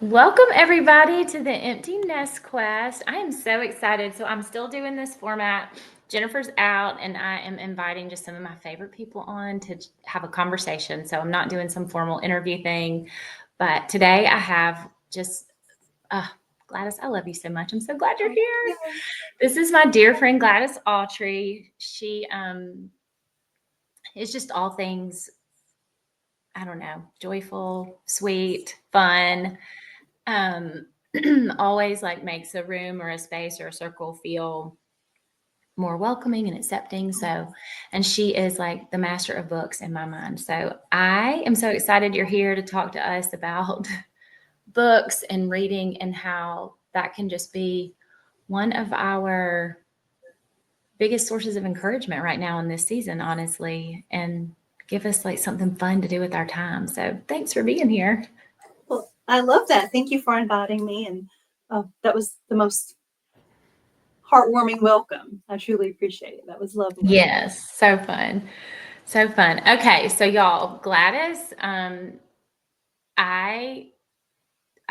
Welcome, everybody, to the Empty Nest Quest. I am so excited. So, I'm still doing this format. Jennifer's out, and I am inviting just some of my favorite people on to have a conversation. So, I'm not doing some formal interview thing, but today I have just Gladys, I love you so much. I'm so glad you're here. This is my dear friend Gladys Autry. She is just all things, I don't know, joyful, sweet, fun. um Always like makes a room or a space or a circle feel more welcoming and accepting. So, and she is like the master of books in my mind. So I am so excited you're here to talk to us about books and reading and how that can just be one of our biggest sources of encouragement right now in this season, honestly, and give us like something fun to do with our time. So thanks for being here. Well, I love that. Thank you for inviting me. And that was the most heartwarming welcome. I truly appreciate it. That was lovely. Yes, so fun. So fun. Okay, so y'all, Gladys,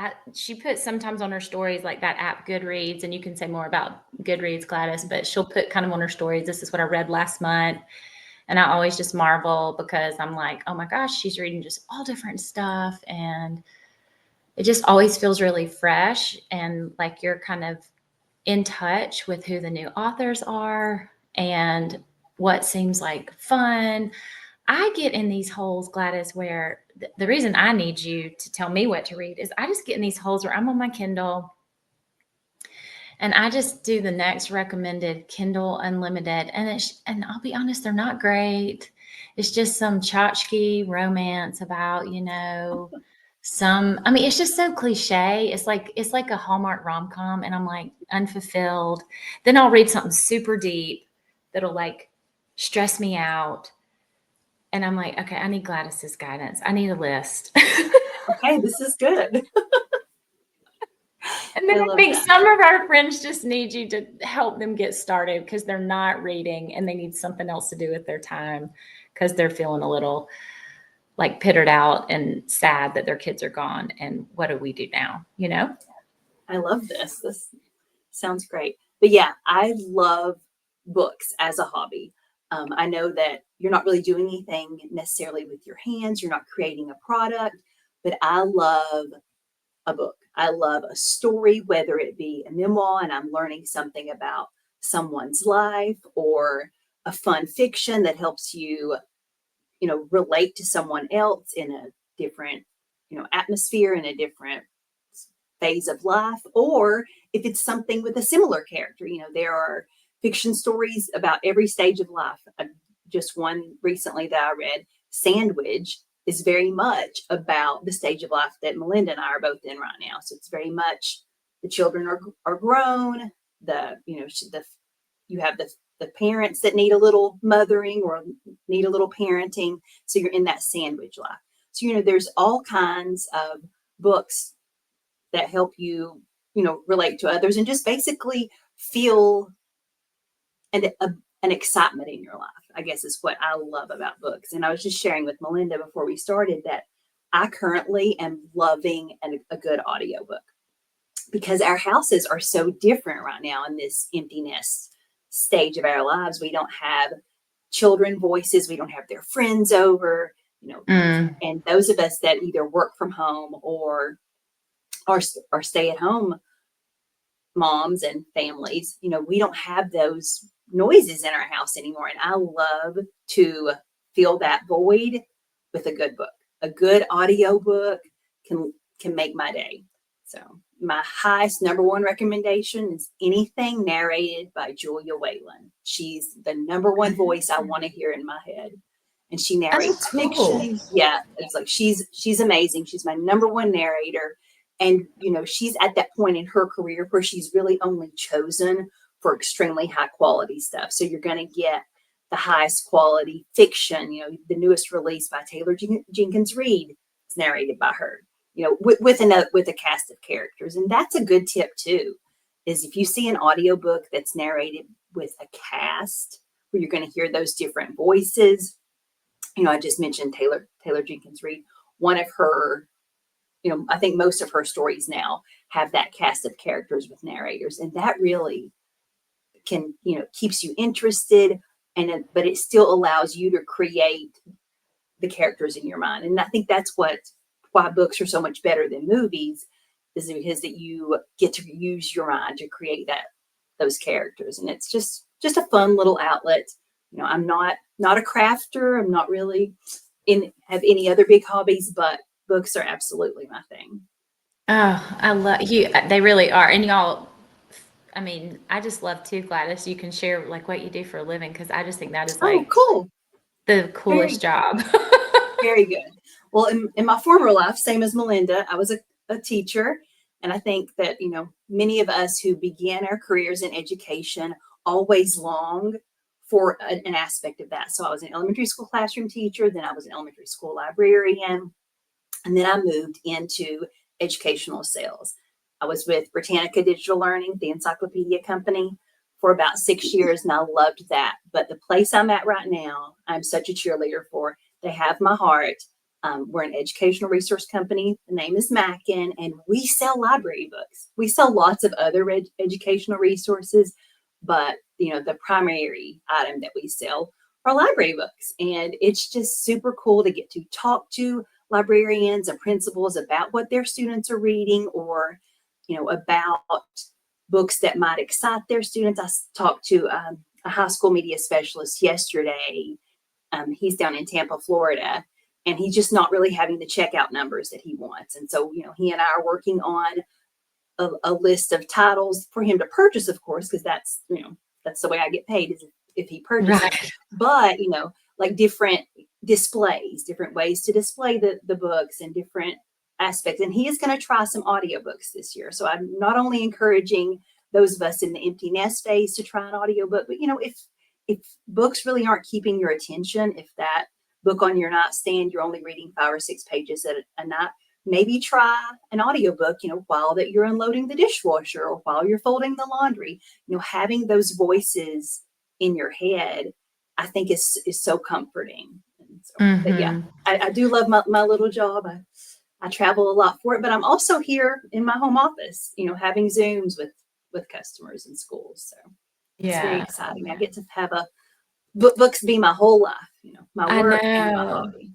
I, she puts sometimes on her stories like that app Goodreads, and you can say more about Goodreads, Gladys, but she'll put kind of on her stories, this is what I read last month. And I always just marvel because I'm like, oh my gosh, she's reading just all different stuff. And it just always feels really fresh and like you're kind of in touch with who the new authors are and what seems like fun. I get in these holes, Gladys, where the reason I need you to tell me what to read is I just get in these holes where I'm on my Kindle and I just do the next recommended Kindle Unlimited. And I'll be honest, they're not great. It's just some tchotchke romance about, I mean, it's just so cliche. It's like a Hallmark rom-com, and I'm like unfulfilled. Then I'll read something super deep that'll like stress me out. And I'm like, okay, I need Gladys's guidance. I need a list. Okay, this is good. And then I I love think that. some of our friends just need you to help them get started because they're not reading and they need something else to do with their time because they're feeling a little like pittered out and sad that their kids are gone. And what do we do now? I love this. This sounds great. But yeah, I love books as a hobby. I know that you're not really doing anything necessarily with your hands, you're not creating a product, but I love a book. I love a story, whether it be a memoir and I'm learning something about someone's life, or a fun fiction that helps you relate to someone else in a different atmosphere, in a different phase of life, or if it's something with a similar character. There are fiction stories about every stage of life. Just one recently that I read, Sandwich, is very much about the stage of life that Melinda and I are both in right now. So it's very much the children are grown. You have the parents that need a little mothering or need a little parenting. So you're in that sandwich life. So there's all kinds of books that help you relate to others and just basically feel an excitement in your life, I guess, is what I love about books. And I was just sharing with Melinda before we started that I currently am loving a good audiobook because our houses are so different right now in this emptiness stage of our lives. We don't have children voices, we don't have their friends over, Mm. and those of us that either work from home or are stay at home moms and families, we don't have those noises in our house anymore. And I love to fill that void with a good book. A good audio book can make my day. So my highest number one recommendation is anything narrated by Julia Whelan. She's the number one voice I want to hear in my head. And she Oh, narrates cool. fiction. Yeah, it's like she's amazing. She's my number one narrator. And she's at that point in her career where she's really only chosen for extremely high quality stuff. So you're going to get the highest quality fiction. The newest release by Taylor Jenkins Reid is narrated by her. With a cast of characters, and that's a good tip too. Is if you see an audiobook that's narrated with a cast where you're going to hear those different voices. I just mentioned Taylor Jenkins Reid. One of her I think most of her stories now have that cast of characters with narrators, and that really can, keeps you interested, but it still allows you to create the characters in your mind. And I think that's why books are so much better than movies, is because that you get to use your mind to create those characters. And it's just a fun little outlet. I'm not a crafter. I'm not really have any other big hobbies, but books are absolutely my thing. Oh, I love you. They really are. And y'all, I mean, I just love too, Gladys. You can share like what you do for a living, because I just think that is Oh, like cool. the Very, coolest job. very good. Well, in my former life, same as Melinda, I was a teacher. And I think that, many of us who began our careers in education always long for an aspect of that. So I was an elementary school classroom teacher, then I was an elementary school librarian, and then I moved into educational sales. I was with Britannica Digital Learning, the encyclopedia company, for about 6 years, and I loved that. But the place I'm at right now, I'm such a cheerleader for. They have my heart. We're an educational resource company. The name is Mackin, and we sell library books. We sell lots of other educational resources, but the primary item that we sell are library books. And it's just super cool to get to talk to librarians and principals about what their students are reading, or about books that might excite their students. I talked to a high school media specialist yesterday. He's down in Tampa, Florida, and he's just not really having the checkout numbers that he wants. And so, he and I are working on a list of titles for him to purchase, of course, because that's the way I get paid, is if he purchases. Right. But like different displays, different ways to display the books, and different aspects. And he is going to try some audiobooks this year. So I'm not only encouraging those of us in the empty nest phase to try an audiobook, but if books really aren't keeping your attention, if that book on your nightstand, you're only reading 5 or 6 pages at a night, maybe try an audiobook, while that you're unloading the dishwasher, or while you're folding the laundry. Having those voices in your head, I think is so comforting. But yeah, I do love my little job. I travel a lot for it, but I'm also here in my home office, having Zooms with customers in schools. So it's very exciting. I get to have books be my whole life, my work and my hobby.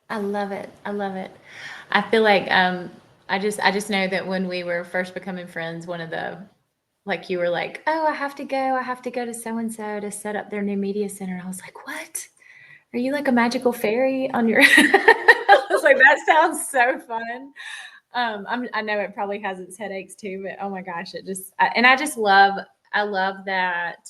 I love it. I love it. I feel like I just know that when we were first becoming friends, one of the, like, you were like, oh, I have to go to so and so to set up their new media center. And I was like, what? Are you like a magical fairy on your? I was like, that sounds so fun. I know it probably has its headaches too, but oh my gosh, I love that.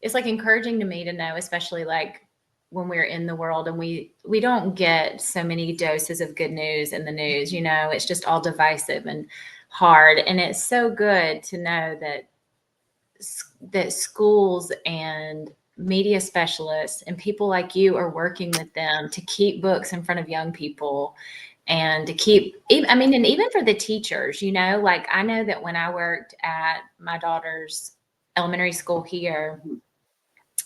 It's like encouraging to me to know, especially like when we're in the world and we don't get so many doses of good news in the news, it's just all divisive and hard. And it's so good to know that schools and media specialists and people like you are working with them to keep books in front of young people, and to keep, and even for the teachers, like I know that when I worked at my daughter's elementary school here,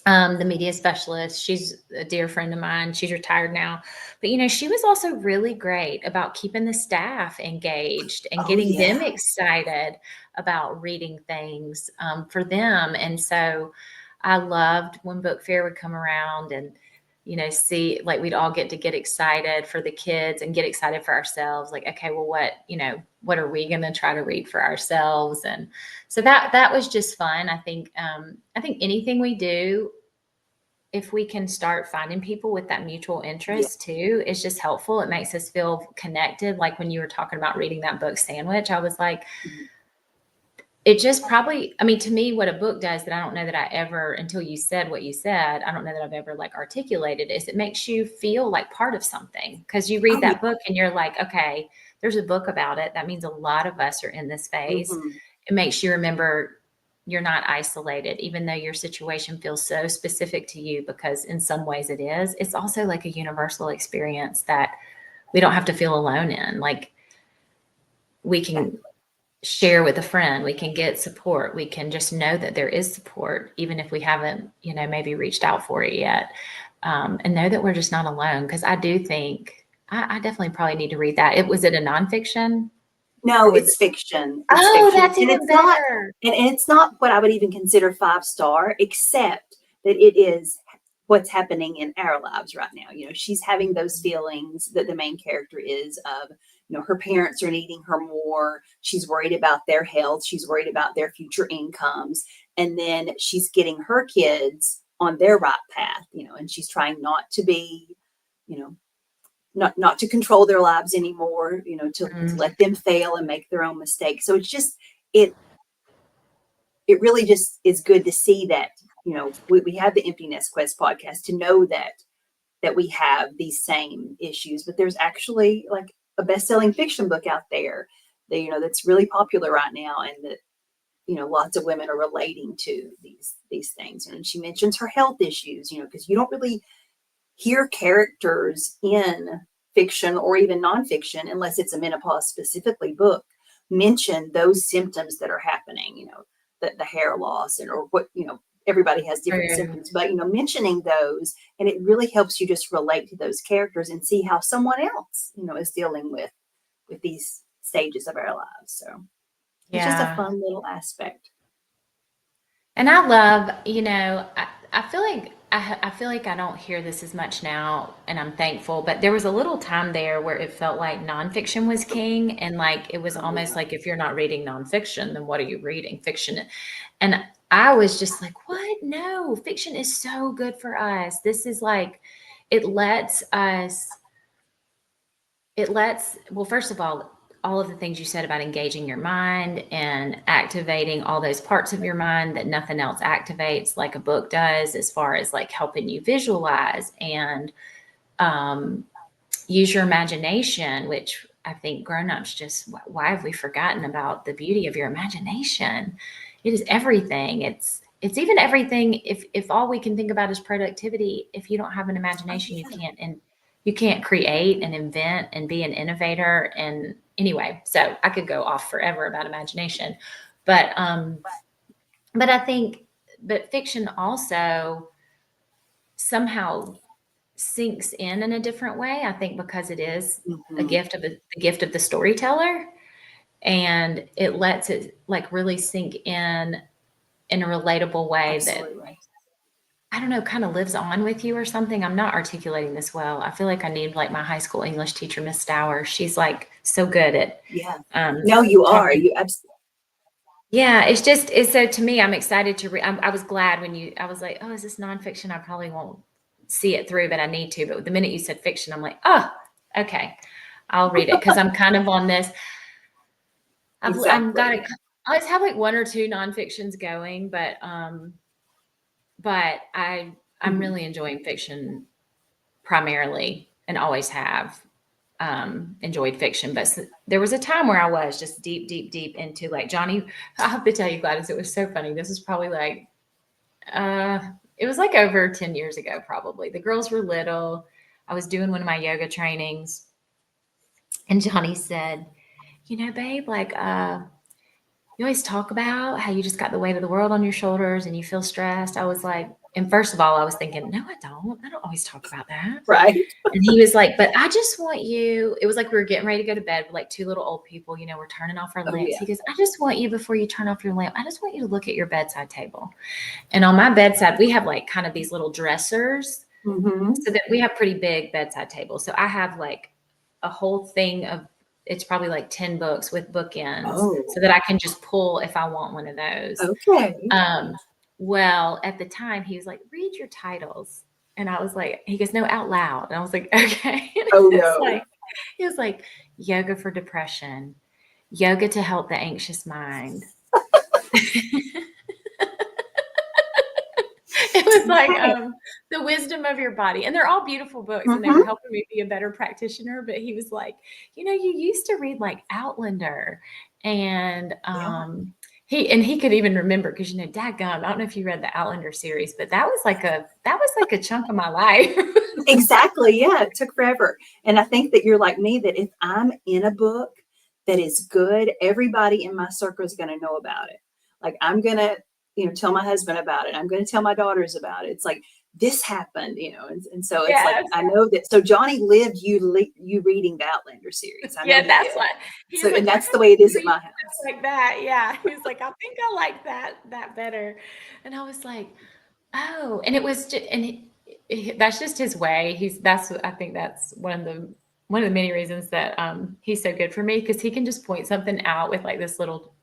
the media specialist, she's a dear friend of mine. She's retired now, but she was also really great about keeping the staff engaged and getting them excited about reading things for them. And so I loved when book fair would come around and see, like, we'd all get excited for the kids and get excited for ourselves. Like, okay, well, what are we going to try to read for ourselves? And so that was just fun. I think anything we do, if we can start finding people with that mutual interest too, is just helpful. It makes us feel connected. Like when you were talking about reading that book Sandwich, I was like, it just probably, to me, what a book does that I don't know that I ever, until you said what you said, I don't know that I've ever like articulated, is it makes you feel like part of something. Because you read that book and you're like, okay, there's a book about it. That means a lot of us are in this phase. It makes you remember you're not isolated, even though your situation feels so specific to you, because in some ways it is. It's also like a universal experience that we don't have to feel alone in. Like, we can share with a friend, we can get support, we can just know that there is support, even if we haven't, maybe reached out for it yet, and know that we're just not alone. Because I do think I definitely probably need to read that. Was it a nonfiction? No, Or was it? it's fiction. It's Oh, fiction. that's And even it's not, better. and it's not what I would even consider 5-star, except that it is what's happening in our lives right now. She's having those feelings that the main character is of, her parents are needing her more. She's worried about their health. She's worried about their future incomes. And then she's getting her kids on their right path, and she's trying not to be, you know, not to control their lives anymore, to let them fail and make their own mistakes. So it's just, it really just is good to see that, we have the Empty Nest Quest podcast to know that we have these same issues, but there's actually like a best-selling fiction book out there that, that's really popular right now, and that, lots of women are relating to these things. And she mentions her health issues, because you don't really hear characters in fiction or even nonfiction, unless it's a menopause specifically book, mention those symptoms that are happening, the hair loss, and or what, everybody has different symptoms, but mentioning those, and it really helps you just relate to those characters and see how someone else, is dealing with these stages of our lives. So it's just a fun little aspect. And I love, I feel like I feel like I don't hear this as much now, and I'm thankful. But there was a little time there where it felt like nonfiction was king, and like it was almost like if you're not reading nonfiction, then what are you reading? Fiction. And I was just like, what? No, fiction is so good for us. This is like, it lets us. Well, first of all of the things you said about engaging your mind and activating all those parts of your mind that nothing else activates like a book does, as far as like helping you visualize and use your imagination, which I think grownups just, why have we forgotten about the beauty of your imagination? It is everything. It's even everything. If all we can think about is productivity, if you don't have an imagination, you can't create and invent and be an innovator. And anyway, so I could go off forever about imagination, but I think, but fiction also somehow sinks in a different way. I think because it is a gift of the gift of the storyteller, and it lets it like really sink in a relatable way. Absolutely. That I don't know, kind of lives on with you or something. I'm not articulating this well. I feel like I need like my high school English teacher, Miss Stower. She's like so good at no, you are. You absolutely. Yeah, it's so to me, I'm excited to read. I was glad when I was like, oh, is this nonfiction? I probably won't see it through, but I need to. But the minute you said fiction, I'm like, oh, okay, I'll read it, because I'm kind of on this. I'm got I always have like one or two nonfictions going, but I'm really enjoying fiction primarily, and always have enjoyed fiction. But there was a time where I was just deep into like Johnny. I have to tell you, Gladys, it was so funny. This is probably like it was like over 10 years ago, probably. The girls were little. I was doing one of my yoga trainings, and Johnny said, babe, like you always talk about how you just got the weight of the world on your shoulders and you feel stressed. I was like, and first of all, I was thinking, no, I don't always talk about that. Right. And he was like, but I just want you, it was like we were getting ready to go to bed with like two little old people, we're turning off our lamps. Yeah. He goes, I just want you, before you turn off your lamp, I just want you to look at your bedside table. And on my bedside, we have like kind of these little dressers, so that we have pretty big bedside tables. So I have like a whole thing of, it's probably like 10 books with bookends, so that I can just pull if I want one of those. Okay. Well, at the time he was like, read your titles. And I was like, he goes, no, out loud. And I was like, okay. Oh no. He was like, yoga for depression, yoga to help the anxious mind. It was like the wisdom of your body. And they're all beautiful books, and they were helping me be a better practitioner. But he was like, you used to read like Outlander, and he could even remember, because dadgum, I don't know if you read the Outlander series, but that was like a chunk of my life. Exactly. Yeah, it took forever. And I think that you're like me, that if I'm in a book that is good, everybody in my circle is going to know about it. Like I'm going to tell my husband about it. I'm going to tell my daughters about it. It's like this happened, you know, and so it's like, Yes. I know that. So Johnny lived you reading the Outlander series. I know Yeah, he that's did. what So, he's like, and "Why that's the don't way it you is at read my stuff house. like that?" Yeah, he was like, "I think I like that better." And I was like, "Oh," and it was just, and that's just his way. I think that's one of the many reasons that he's so good for me, because he can just point something out with like this little,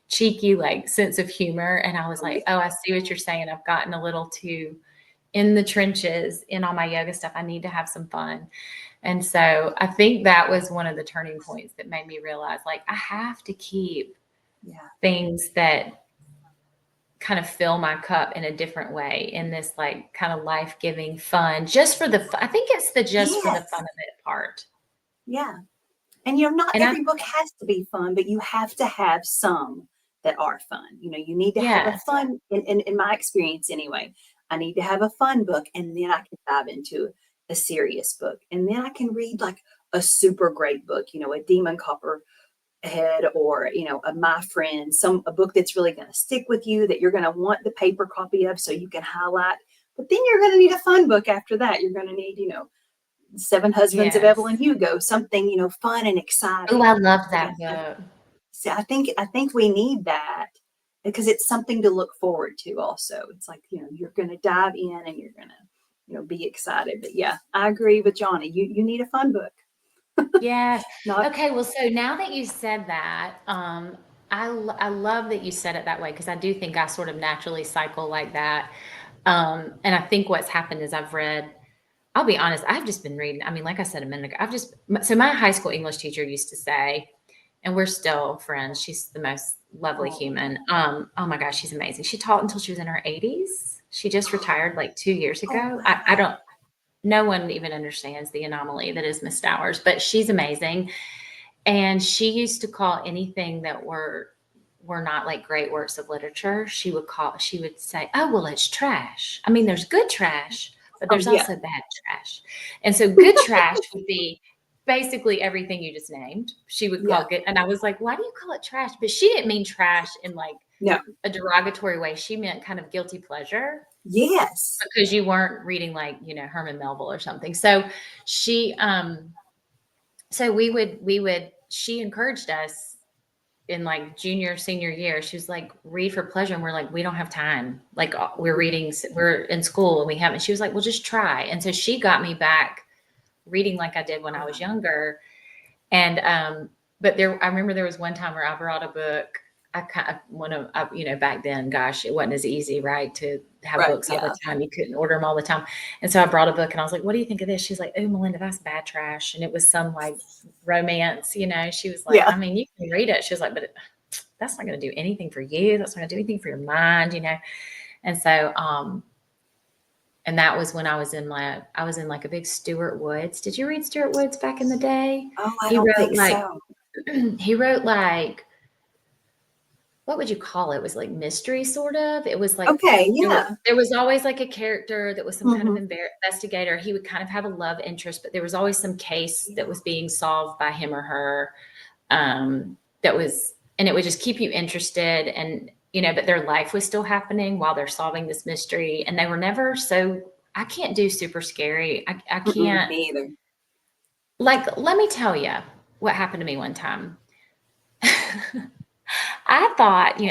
cheeky like sense of humor, and I was Oh like, yeah. "Oh, I see what you're saying. I've gotten a little too in the trenches in all my yoga stuff. I need to have some fun." And so I think that was one of the turning points that made me realize, like, I have to keep Yeah. things that kind of fill my cup in a different way, in this like kind of life-giving fun, just for the I think it's the just for the fun Yes. of it part. Yeah. And not And I every book has to be fun, but you have to have some that are fun. You need to have a yes. fun, in my experience anyway, I need to have a fun book, and then I can dive into a serious book. And then I can read like a super great book, a Demon Copperhead, or, a My Friend, a book that's really going to stick with you, that you're going to want the paper copy of so you can highlight. But then you're going to need a fun book after that. You're going to need, Seven Husbands of Yes. Evelyn Hugo, something, fun and Oh, exciting. I love So that book. so I think we need that, because it's something to look forward to also. It's like, you're going to dive in and you're going to, be excited. But yeah, I agree with Johnny. You need a fun book. Yes. Not Okay, well, so now that you said that, I love that you said it that way, because I do think I sort of naturally cycle like that. And I think what's happened is I'll be honest, I've just been reading. I mean, like I said a minute ago, so my high school English teacher used to say, and we're still friends. She's the most lovely oh, human. Oh my gosh, she's amazing. She taught until she was in her 80s. She just retired like 2 years oh ago. I wow. don't, no one even understands the anomaly that is Miss Stowers, but she's amazing. And she used to call anything that were not like great works of literature, she would say, "Oh, well, it's trash." I mean, there's good trash, but Oh there's yeah. also bad trash. And so good trash would be basically everything you just named. She would Yeah. call good. And I was like, "Why do you call it trash?" But she didn't mean trash in like No. a derogatory way. She meant kind of guilty pleasure, Yes. because you weren't reading like, Herman Melville or something. So she so she encouraged us in like junior, senior year. She was like, "Read for pleasure." And we're like, "We don't have time. Like, we're in school and we haven't." She was like, "Well, just try." And so she got me back reading like I did when I was younger. And but I remember there was one time where I brought a book. I kind of one of back then, gosh, it wasn't as easy, right, to have Right. books all the Yeah. time. You couldn't order them all the time. And so I brought a book and I was like, "What do you think of this?" She's like, "Oh, Melinda, that's bad trash." And it was some like romance, She was like, Yeah. "I mean, you can read it." She was like, "But that's not going to do anything for you. That's not going to do anything for your mind." And so and that was when I was in like a big Stuart Woods. Did you read Stuart Woods back in the day? Oh, I He don't wrote think like so. he wrote like, what would you call it? It was like mystery sort of. It was like Okay. Yeah. there was always like a character that was some kind of Hmm. investigator. He would kind of have a love interest, but there was always some case that was being solved by him or her. And it would just keep you interested, and but their life was still happening while they're solving this mystery, and they were never so. I can't do super scary. I Mm-mm, can't. me either. Like, let me tell you what happened to me one time. I thought,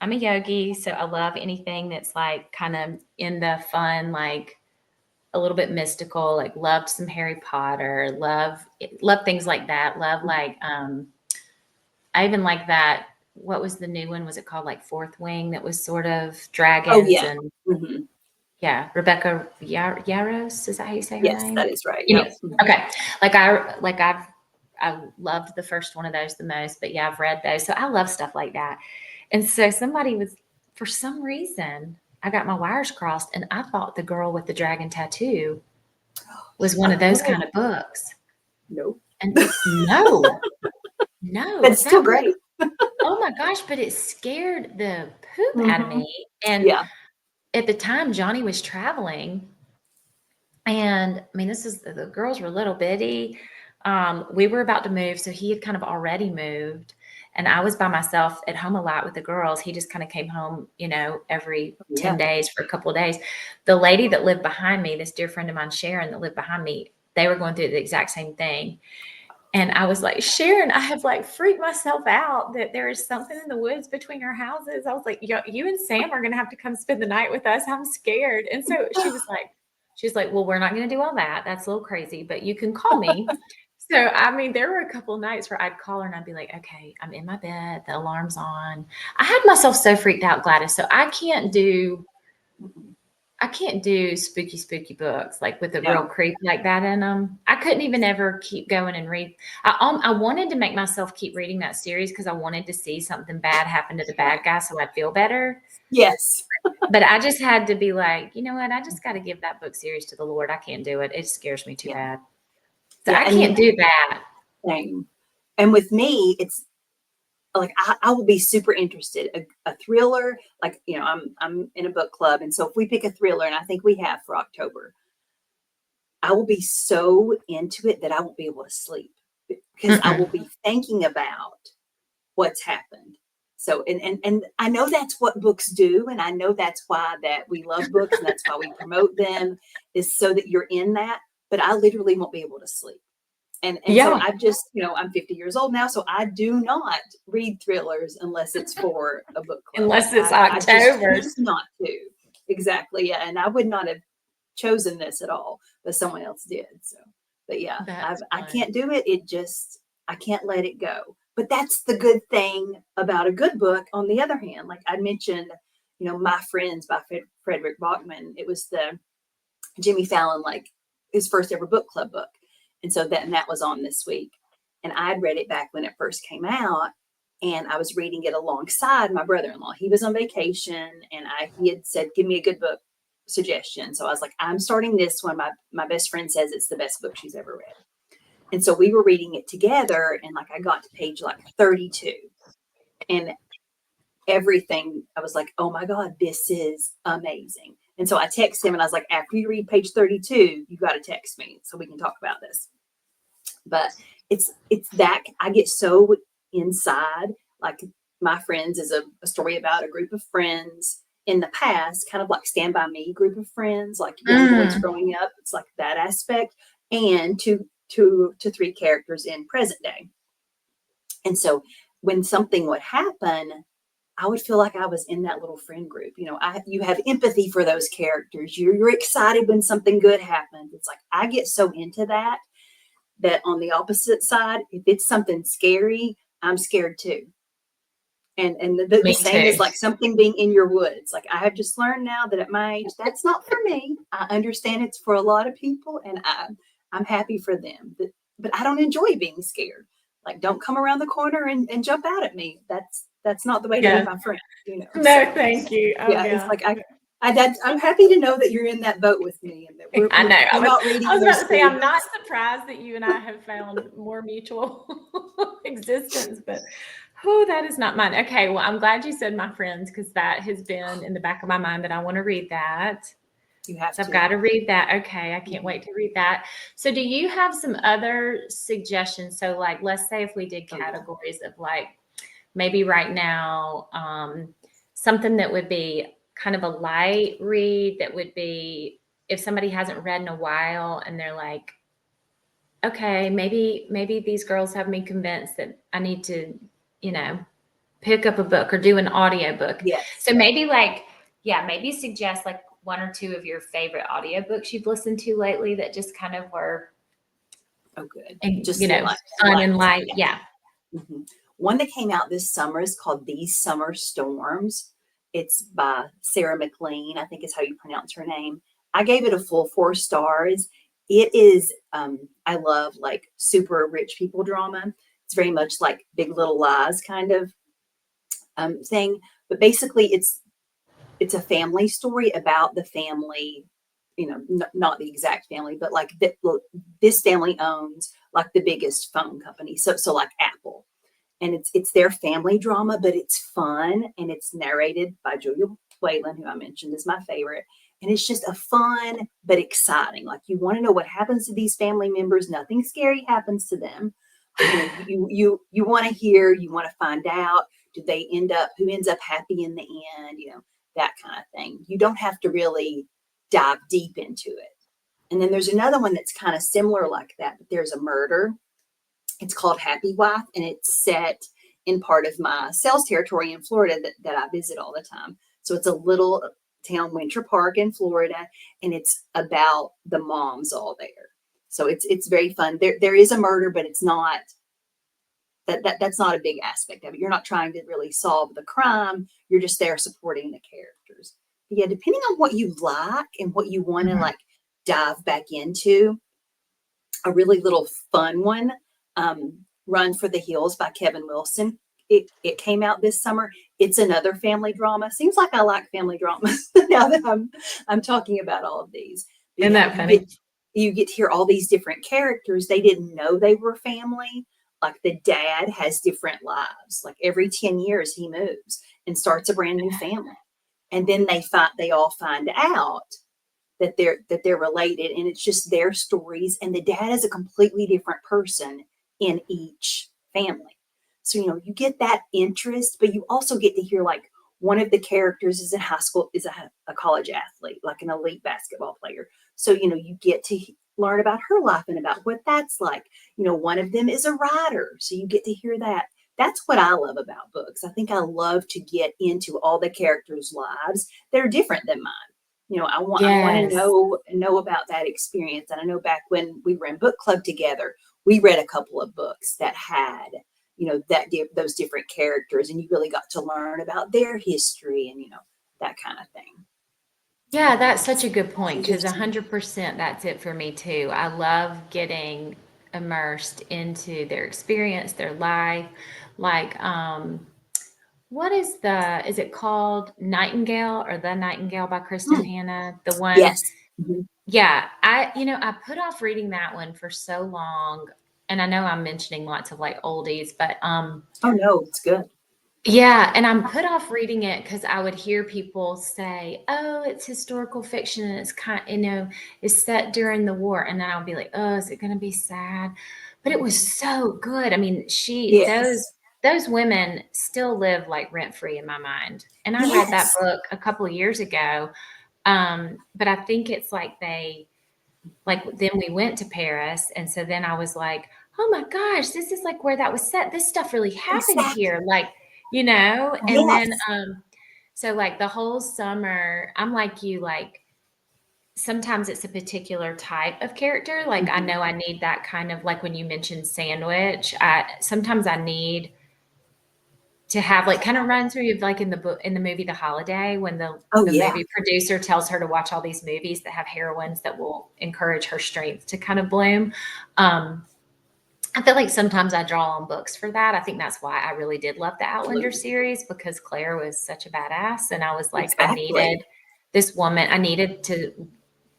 I'm a yogi, so I love anything that's like kind of in the fun, like a little bit mystical. Like, loved some Harry Potter, love things like that. Love like I even like that. What was the new one? Was it called like Fourth Wing? That was sort of Oh dragons yeah. and Hmm. yeah, Rebecca Yaros. Is that how you say her Yes, that name? is right. Yeah. Yep. Okay. I loved the first one of those the most, but yeah, I've read those. So I love stuff like that. And so for some reason, I got my wires crossed and I thought The Girl with the Dragon Tattoo was one of those kind Oh of books. no. And no, But no, it's still that book, great. oh my gosh, but it scared the poop out of Hmm. me. And Yeah. at the time, Johnny was traveling. And I mean, the girls were little bitty. We were about to move, so he had kind of already moved. And I was by myself at home a lot with the girls. He just kind of came home, every 10 days for a couple of days. The lady that lived behind me, this dear friend of mine, Sharon, that lived behind me, they were going through the exact same thing. And I was like, Sharon, I have like freaked myself out that there is something in the woods between our houses. I was like, you and Sam are going to have to come spend the night with us. I'm scared. And so she was like, well, we're not going to do all that. That's a little crazy, but you can call me. So, I mean, there were a couple of nights where I'd call her and I'd be like, okay, I'm in my bed. The alarm's on. I had myself so freaked out, Gladys. So I can't do spooky books like with a real creep like that in them. I couldn't even ever keep going and read. I wanted to make myself keep reading that series because I wanted to see something bad happen to the bad guy so I'd feel better. Yes. But I just had to be like, you know what? I just got to give that book series to the Lord. I can't do it. It scares me too bad. So I can't do that. Same. And with me, it's like I will be super interested. A thriller, like I'm in a book club, and so if we pick a thriller, and I think we have for October, I will be so into it that I won't be able to sleep because I will be thinking about what's happened. So and I know that's what books do, and I know that's why that we love books, and that's why we promote them, is so that you're in that. But I literally won't be able to sleep. And so I just, I'm 50 years old now, so I do not read thrillers unless it's for a book club. Unless it's October. I just choose not to. Exactly. Yeah. And I would not have chosen this at all, but someone else did. So, but yeah, I can't do it. I can't let it go. But that's the good thing about a good book. On the other hand, like I mentioned, My Friends by Frederick Bachman. It was the Jimmy Fallon, like his first ever book club book. And so that was on this week. And I'd read it back when it first came out. And I was reading it alongside my brother-in-law. He was on vacation and he had said, give me a good book suggestion. So I was like, I'm starting this one. My best friend says it's the best book she's ever read. And so we were reading it together. And like I got to page like 32. And everything, I was like, oh my God, this is amazing. And so I texted him and I was like, after you read page 32, you got to text me so we can talk about this. But it's that I get so inside. Like My Friends is a story about a group of friends in the past, kind of like Stand By Me group of friends, like young boys growing up. It's like that aspect, and two to three characters in present day. And so when something would happen, I would feel like I was in that little friend group. You have empathy for those characters. You're excited when something good happens. It's like I get so into that on the opposite side, if it's something scary, I'm scared too. And the same is like something being in your woods. Like I have just learned now that at my age, that's not for me. I understand it's for a lot of people, and I'm happy for them. But I don't enjoy being scared. Like don't come around the corner and jump out at me. That's not the way to be my friend. No, so, thank you. Oh, it's like I'm happy to know that you're in that boat with me, and that we're not reading. I was about to say I'm not surprised that you and I have found more mutual existence, but that is not mine. Okay, well, I'm glad you said My Friends because that has been in the back of my mind that I want to read that. You have to. I've got to read that. Okay, I can't wait to read that. So, do you have some other suggestions? So, like, let's say if we did categories of like maybe right now, something that would be kind of a light read that would be if somebody hasn't read in a while and they're like, okay, maybe these girls have me convinced that I need to, pick up a book or do an audiobook. Yes. So maybe maybe suggest like one or two of your favorite audiobooks you've listened to lately that just kind of were good. And, just fun and light. Yeah. Mm-hmm. One that came out this summer is called These Summer Storms. It's by Sarah McLean, I think is how you pronounce her name. I gave it a full 4 stars. It is, I love like super rich people drama. It's very much like Big Little Lies kind of thing. But basically it's a family story about the family, not the exact family, but like this family owns like the biggest phone company. So like Apple. And it's their family drama, but it's fun, and it's narrated by Julia Whelan, who I mentioned is my favorite. And it's just a fun but exciting. Like you want to know what happens to these family members. Nothing scary happens to them, You want to hear, you want to find out, who ends up happy in the end, that kind of thing. You don't have to really dive deep into it. And then there's another one that's kind of similar like that, but there's a murder. It's called Happy Wife, and it's set in part of my sales territory in Florida that I visit all the time. So it's a little town, Winter Park in Florida, and it's about the moms all there. So it's very fun. There is a murder, but it's not that's not a big aspect of it. You're not trying to really solve the crime. You're just there supporting the characters. But yeah, depending on what you like and what you want to like dive back into, a really little fun one, Run for the Hills by Kevin Wilson. It came out this summer. It's another family drama. Seems like I like family dramas now that I'm talking about all of these. Isn't that funny? You get to hear all these different characters. They didn't know they were family. Like the dad has different lives. Like every 10 years he moves and starts a brand new family. And then they all find out that they're related, and it's just their stories. And the dad is a completely different person in each family. So, you get that interest, but you also get to hear like one of the characters is in high school, is a college athlete, like an elite basketball player. So, you get to learn about her life and about what that's like. One of them is a writer. So you get to hear that. That's what I love about books. I think I love to get into all the characters' lives that are different than mine. I want to know about that experience. And I know back when we were in book club together, we read a couple of books that had, those different characters, and you really got to learn about their history and, that kind of thing. Yeah, that's such a good point, because 100% that's it for me too. I love getting immersed into their experience, their life. Like, what is it called Nightingale, or The Nightingale by Kristen Hanna? The one. Yes. Mm-hmm. Yeah, I put off reading that one for so long, and I know I'm mentioning lots of like oldies, but oh no, it's good. Yeah, and I'm put off reading it because I would hear people say, "Oh, it's historical fiction, and it's it's set during the war," and then I'll be like, "Oh, is it going to be sad?" But it was so good. I mean, those women still live like rent free in my mind, and I read that book a couple of years ago. But I think it's like then we went to Paris, and so then I was like, "Oh my gosh, this is like where that was set. This stuff really happened here." Like. And then, so like the whole summer, I'm like you, like sometimes it's a particular type of character. Like I know I need that kind of, like when you mentioned sandwich, sometimes I need to have like kind of run through, like in the movie The Holiday, when the movie producer tells her to watch all these movies that have heroines that will encourage her strength to kind of bloom. I feel like sometimes I draw on books for that. I think that's why I really did love the Outlander series, because Claire was such a badass. And I was like, I needed this woman. I needed to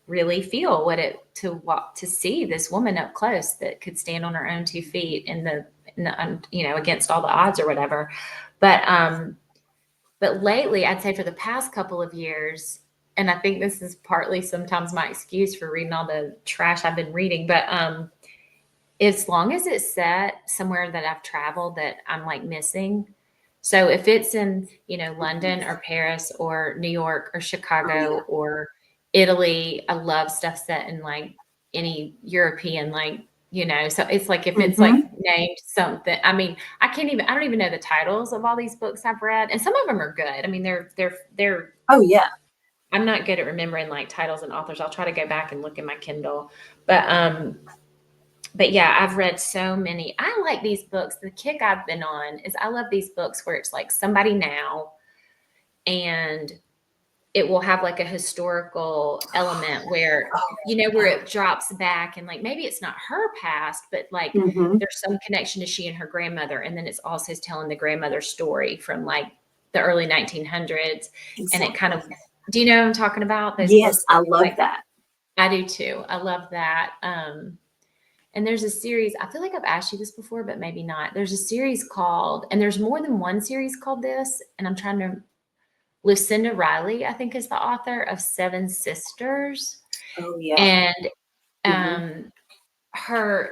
really feel to see this woman up close that could stand on her own 2 feet in the against all the odds or whatever. But lately, I'd say for the past couple of years, and I think this is partly sometimes my excuse for reading all the trash I've been reading, but as long as it's set somewhere that I've traveled that I'm like missing. So if it's in, London or Paris or New York or Chicago or Italy, I love stuff set in like any European, so it's like, if it's like named something, I mean, I don't even know the titles of all these books I've read. And some of them are good. I mean, they're, oh yeah. I'm not good at remembering like titles and authors. I'll try to go back and look in my Kindle, but yeah, I've read so many. I like these books. The kick I've been on is I love these books where it's like somebody now, and it will have like a historical element where, where it drops back, and like maybe it's not her past, but like there's some connection to she and her grandmother. And then it's also telling the grandmother's story from like the early 1900s. And it kind of, do you know what I'm talking about? Those yes, I love that. I do too. I love that. And there's a series, I feel like I've asked you this before, but maybe not. There's a series called, and there's more than one series called this, and I'm trying to, Lucinda Riley, I think, is the author of Seven Sisters. Oh, yeah. And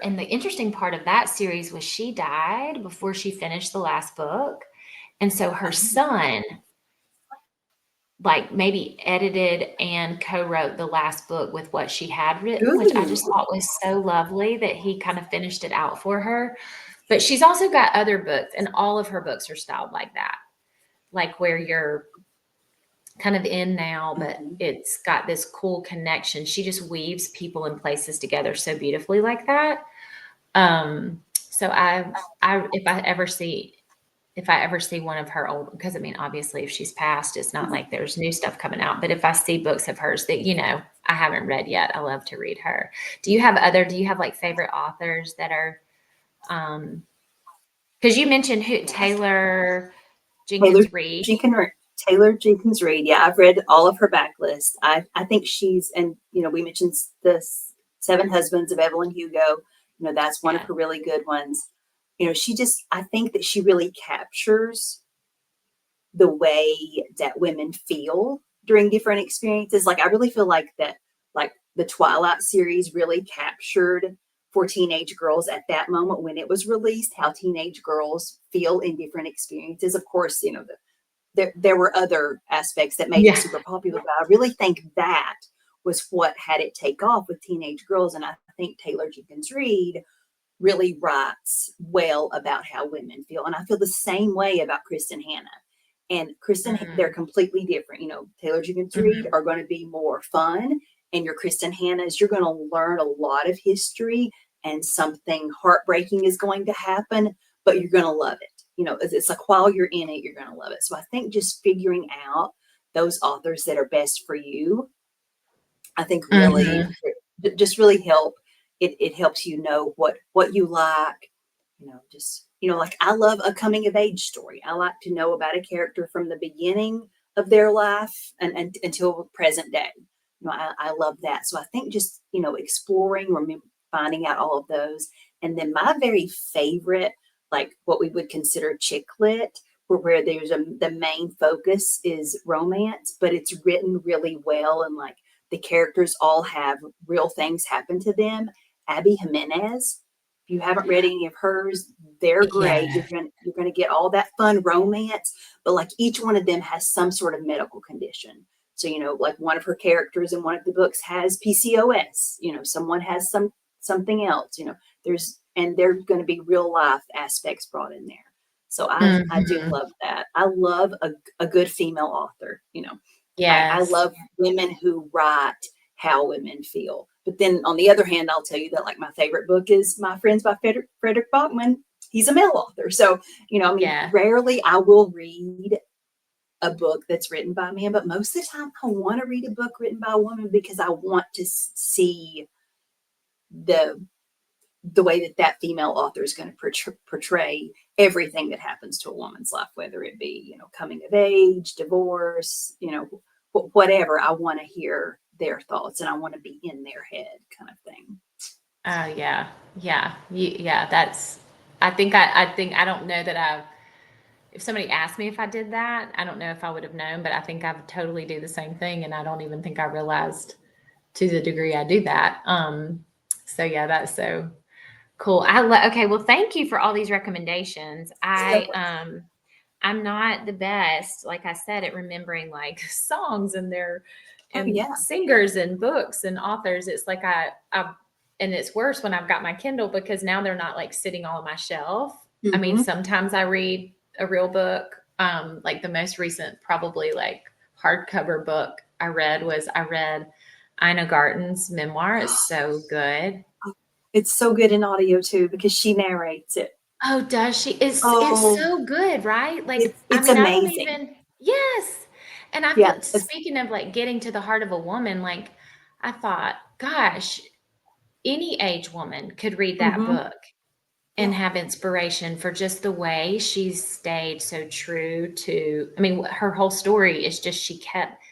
and the interesting part of that series was she died before she finished the last book. And so her son, like, maybe edited and co-wrote the last book with what she had written, which I just Ooh. thought was so lovely that he kind of finished it out for her. But she's also got other books, and all of her books are styled like that, like where you're kind of in now, but it's got this cool connection. She just weaves people and places together so beautifully like that. So if I ever see one of her old, because I mean, obviously if she's passed, it's not like there's new stuff coming out, but if I see books of hers that, I haven't read yet, I love to read her. Do you have like favorite authors that are, because you mentioned Yes. Taylor Taylor Jenkins Reid. Taylor Jenkins Reid. Yeah, I've read all of her backlist. I think she's, and we mentioned the Seven Husbands of Evelyn Hugo. That's one of Yeah. her really good ones. I think that she really captures the way that women feel during different experiences. Like, I really feel like that, like the Twilight series really captured for teenage girls at that moment when it was released, how teenage girls feel in different experiences. Of course, there were other aspects that made it Yeah. super popular, but I really think that was what had it take off with teenage girls. And I think Taylor Jenkins Reid really writes well about how women feel. And I feel the same way about Kristen Hanna. And they're completely different. Taylor Jenkins Reid are going to be more fun, and your Kristen Hanna's, you're going to learn a lot of history, and something heartbreaking is going to happen, but you're going to love it. It's like while you're in it, you're going to love it. So I think just figuring out those authors that are best for you, I think really just really help. It helps know what you like. Like, I love a coming of age story. I like to know about a character from the beginning of their life and until present day. I love that. So I think just exploring, finding out all of those, and then my very favorite, like what we would consider chick lit, where there's the main focus is romance, but it's written really well, and like the characters all have real things happen to them. Abby Jimenez. If you haven't read any of hers, they're great. Yeah. You're gonna get all that fun romance, but like each one of them has some sort of medical condition. So like one of her characters in one of the books has PCOS. Someone has something else. There's going to be real life aspects brought in there. So I do love that. I love a good female author. I Yes. love women who write how women feel. But then on the other hand, I'll tell you that like my favorite book is My Friends by Frederick Bachman. He's a male author. So, Yeah. rarely I will read a book that's written by a man, but most of the time I want to read a book written by a woman because I want to see the way that female author is going to portray everything that happens to a woman's life, whether it be, coming of age, divorce, whatever. I want to hear their thoughts and I want to be in their head, kind of thing. Oh yeah. Yeah. That's, I don't know that if somebody asked me if I did that, I don't know if I would have known, but I think I would totally do the same thing. And I don't even think I realized to the degree I do that. So yeah, that's so cool. Okay. Well, thank you for all these recommendations. I'm not the best, like I said, at remembering like songs and Yeah. singers and books and authors. It's like and it's worse when I've got my Kindle because now they're not like sitting all on my shelf. I mean, sometimes I read a real book. Like the most recent, probably like hardcover book I read Ina Garten's memoir. It's so good. It's so good in audio too because she narrates it. Oh, does she? It's Oh, so good, right? Like, I it's mean, I don't amazing. even, yes. And I Yeah. thought, speaking of like getting to the heart of a woman, like, I thought, gosh, any age woman could read that book and Yeah. have inspiration for just the way she's stayed so true to, I mean, her whole story is just she kept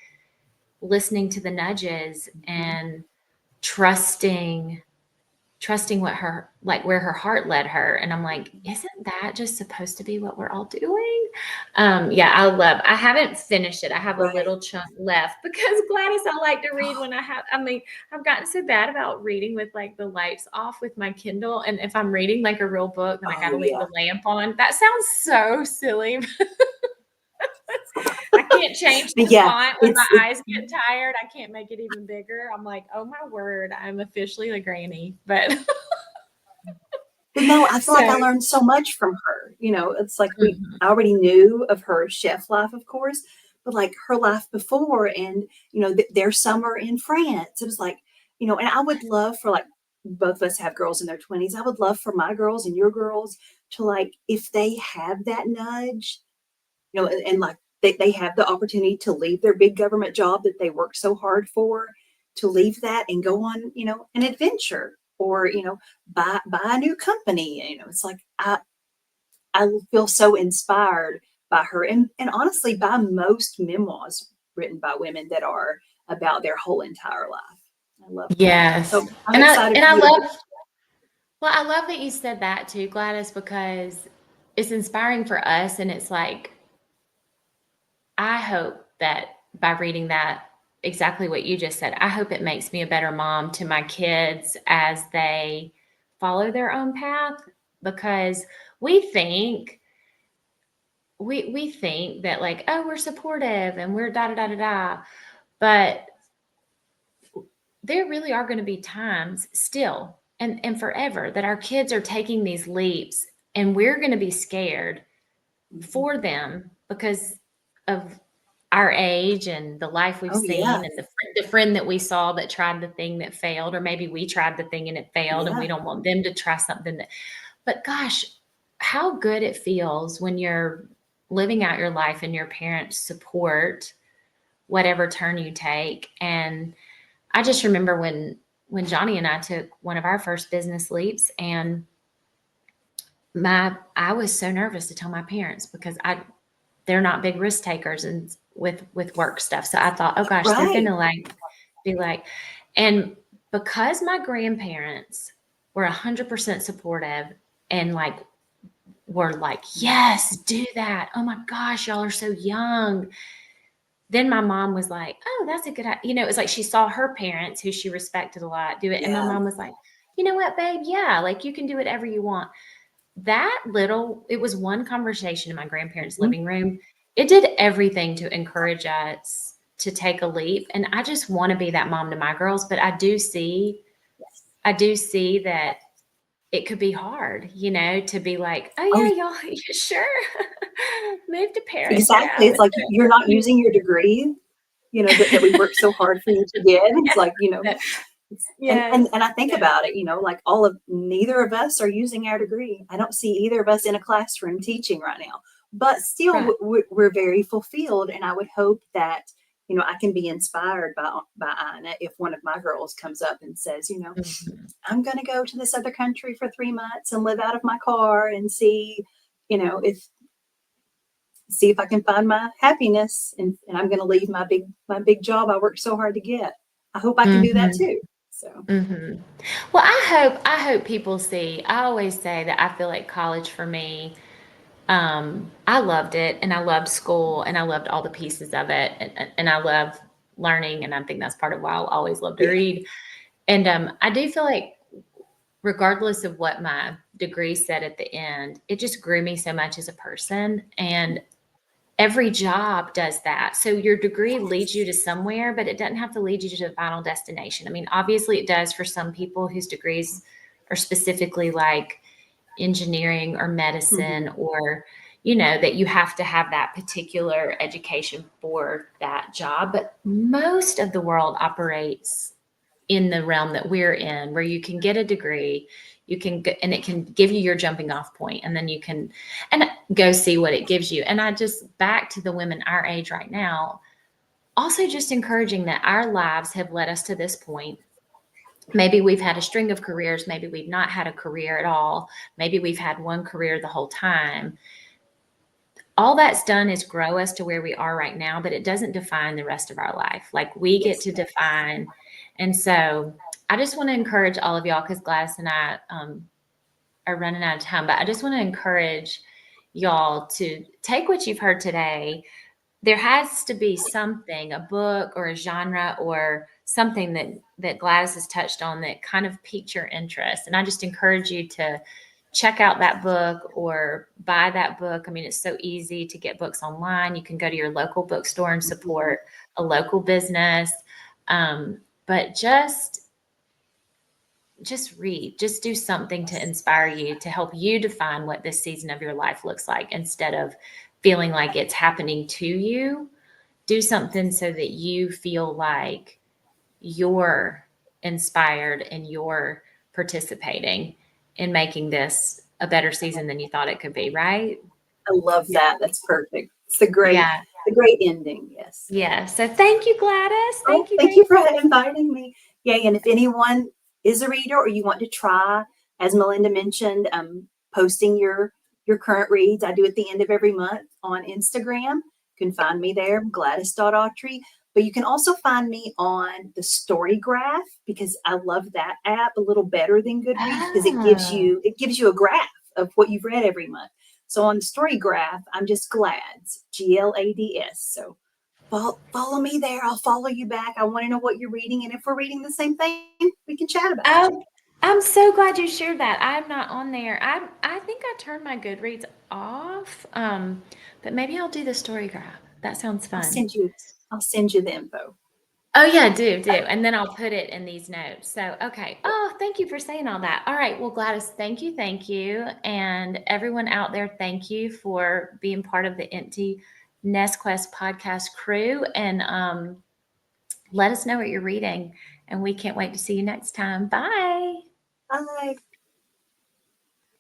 listening to the nudges and trusting trusting where her heart led her. And I'm like, isn't that just supposed to be what we're all doing? Yeah, I haven't finished it. I have a Right. little chunk left because Gladys, I like to read when I've gotten so bad about reading with like the lights off with my Kindle. And if I'm reading like a real book, then I got to leave the lamp on. That sounds so silly. I can't change But the yeah, font when my eyes get tired. I can't make it even bigger. I'm like, oh my word, I'm officially a granny. But but no, I feel so like I learned so much from her. It's like mhm. I already knew of her chef life, of course, but like her life before, and their summer in France. It was like, and I would love for like both of us have girls in their 20s. I would love for my girls and your girls to like, if they have that nudge, and like they have the opportunity to leave their big government job that they work so hard for, to leave that and go on, an adventure, or, buy a new company. It's like I feel so inspired by her, and honestly by most memoirs written by women that are about their whole entire life. I love that. Yes. So I'm And excited for I you to love finish. well, I love that you said that too, Gladys, because it's inspiring for us. And it's like, I hope that by reading that, exactly what you just said, I hope it makes me a better mom to my kids as they follow their own path, because we think we think that like, oh, we're supportive and we're da da da da da, but there really are going to be times still and forever that our kids are taking these leaps, and we're going to be scared Mhm. for them because of our age and the life we've Oh yeah, seen, and the friend that we saw that tried the thing that failed, or maybe we tried the thing and it failed, and we yeah. don't want them to try something that. But gosh, how good it feels when you're living out your life and your parents support whatever turn you take. And I just remember when Johnny and I took one of our first business leaps, and my I was so nervous to tell my parents because they're not big risk takers and with work stuff. So I thought, oh gosh, they're Right. gonna like be like, and because my grandparents were 100% supportive and like were like, yes, do that. Oh my gosh, y'all are so young. Then my mom was like, oh, that's a good idea. It was like she saw her parents, who she respected a lot, do it. And my Yeah. mom was like, you know what, babe? Yeah, like you can do whatever you want. It was one conversation in my grandparents' Mhm. living room. It did everything to encourage us to take a leap. And I just want to be that mom to my girls. But Yes. I do see that it could be hard, to be like, oh Oh, yeah, y'all, you sure? Move to Paris. exactly. Yeah. It's like you're not using your degree, that we worked so hard for you to get. It's like, and Yes. I think Yes. about it, like neither of us are using our degree. I don't see either of us in a classroom teaching right now, but still Right. we're very fulfilled. And I would hope that, I can be inspired by Ina if one of my girls comes up and says, Mhm. I'm going to go to this other country for 3 months and live out of my car and if see if I can find my happiness, and I'm going to leave my big job I worked so hard to get. I hope I can do that Mhm. too. So Mhm. Well, I hope people see. I always say that I feel like college for me, I loved it, and I loved school, and I loved all the pieces of it, and I love learning, and I think that's part of why I'll always love to yeah, read. And I do feel like regardless of what my degree said at the end, it just grew me so much as a person. And every job does that. So your degree leads you to somewhere, but it doesn't have to lead you to the final destination. I mean, obviously it does for some people whose degrees are specifically like engineering or hmm medicine, or that you have to have that particular education for that job. But most of the world operates in the realm that we're in, where you can get a degree, and it can give you your jumping off point, and then you can and go see what it gives you. And I just, back to the women our age right now, also just encouraging that our lives have led us to this point. Maybe we've had a string of careers, maybe we've not had a career at all, maybe we've had one career the whole time. All that's done is grow us to where we are right now, but it doesn't define the rest of our life. Like, we get yes, to define. And so I just want to encourage all of y'all, because Gladys and I are running out of time, but I just want to encourage y'all to take what you've heard today. There has to be something, a book or a genre or something that Gladys has touched on that kind of piqued your interest. And I just encourage you to check out that book or buy that book. I mean, it's so easy to get books online. You can go to your local bookstore and support a local business. But just read, just do something to inspire you, to help you define what this season of your life looks like, instead of feeling like it's happening to you. Do something so that you feel like you're inspired and you're participating in making this a better season than you thought it could be, right? I love that. That's perfect. It's Yeah. the great ending. Yes. Yeah. So thank you, Gladys. Oh, Thank you thank very you for inviting me. Yay. And if anyone is a reader or you want to try, as Melinda mentioned, posting your current reads, I do at the end of every month on Instagram. You can find me there, Gladys.Autry. But you can also find me on the Story Graph, because I love that app a little better than Goodreads, because Oh. it gives you a graph of what you've read every month. So on the Story Graph, I'm just Glads, Glads. So follow me there. I'll follow you back. I want to know what you're reading. And if we're reading the same thing, we can chat about it. Oh, I'm so glad you shared that. I'm not on there. I think I turned my Goodreads off. But maybe I'll do the story graph. That sounds I'll fun. send you I'll send you the info. Oh yeah, do. And then I'll put it in these notes. So, okay. Oh, thank you for saying all that. All right. Well, Gladys, thank you. Thank you. And everyone out there, thank you for being part of the Empty Nest Quest podcast crew. And let us know what you're reading. And we can't wait to see you next time. Bye. Bye.